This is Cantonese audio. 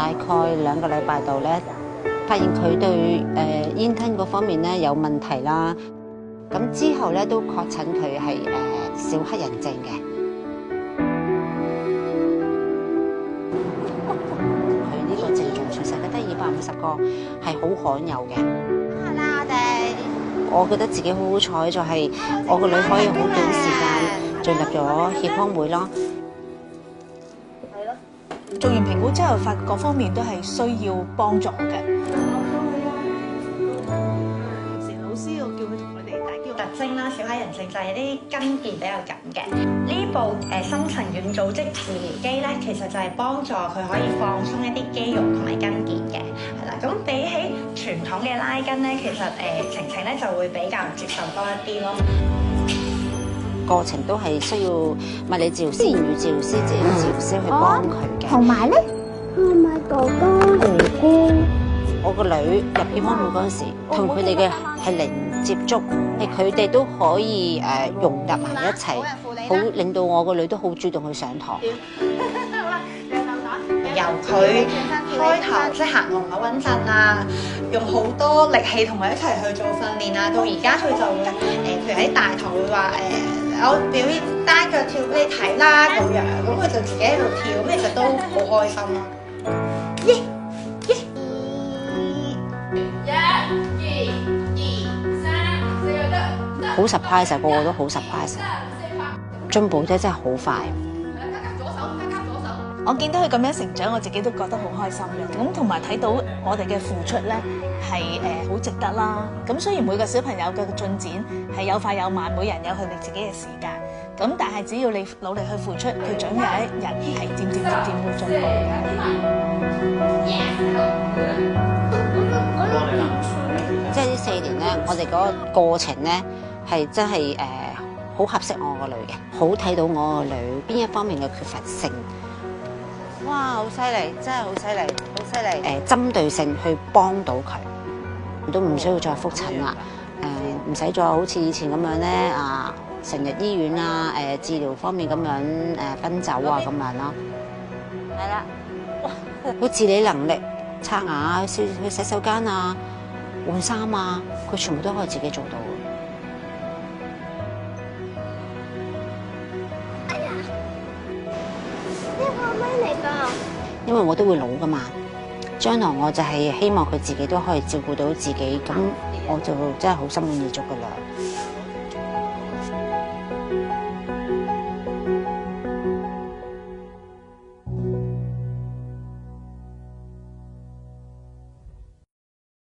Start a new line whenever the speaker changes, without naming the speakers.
大概2個禮拜度咧，發現佢對煙吞嗰方面咧有問題啦。咁之後咧都確診佢係小黑人症嘅。佢呢個症狀全世界得250個，係好罕有嘅。係啦，我覺得自己好好彩，就係我個女可以好短時間進入咗協康會咯。
做完評估之後，發覺各方面都係需要幫助嘅。時老師我叫佢同佢哋大叫
特徵啦，小黑人症就係啲筋腱比較緊嘅。呢部深層軟組織治療機咧，其實就係幫助佢可以放鬆一啲肌肉同埋筋腱嘅，係啦。咁比起傳統嘅拉筋咧，其實晴晴咧就會比較接受多一啲咯。
過程都係需要物理治療師、言語治療師、職業治療師去幫佢嘅。
同埋咧，係咪哥哥？
我個女入協康會嗰陣時，同佢哋嘅係零接觸，係佢哋都可以融入埋一齊，好令到我個女都好主動去上堂。
由佢開頭即係行路唔係好穩陣啊，用好多力氣同佢一齊去做訓練啊，到而家佢就會譬如喺大堂會話我表演單腳跳俾你睇啦咁樣，咁佢就自己喺度跳，咁其實都好開心咯。耶耶
好 surprise 啊！個個都好 surprise， 進步得真係好快。
我見到佢咁樣成長，我自己都覺得好開心嘅。咁同埋睇到我哋嘅付出咧，係好值得啦。咁雖然每個小朋友嘅進展係有快有慢，每人有佢哋自己嘅時間。咁但係只要你努力去付出，佢總有一日係漸漸會進步嘅。
即係呢4年咧，我哋嗰個過程咧係真係好合適我個女嘅，好睇到我個女邊一方面嘅缺乏性。哇！好犀利，真係好犀利，好犀利！針對性去幫到佢，都唔需要再覆診啦。唔使再好似以前咁樣咧成日醫院啊，治療方面咁樣奔走啊咁樣咯。係啦，佢自理能力、刷牙、去洗手間啊、換衫啊，佢全部都可以自己做到。因為我都會老噶嘛，將來我就係希望佢自己都可以照顧到自己，咁我就真係好心滿意足噶啦。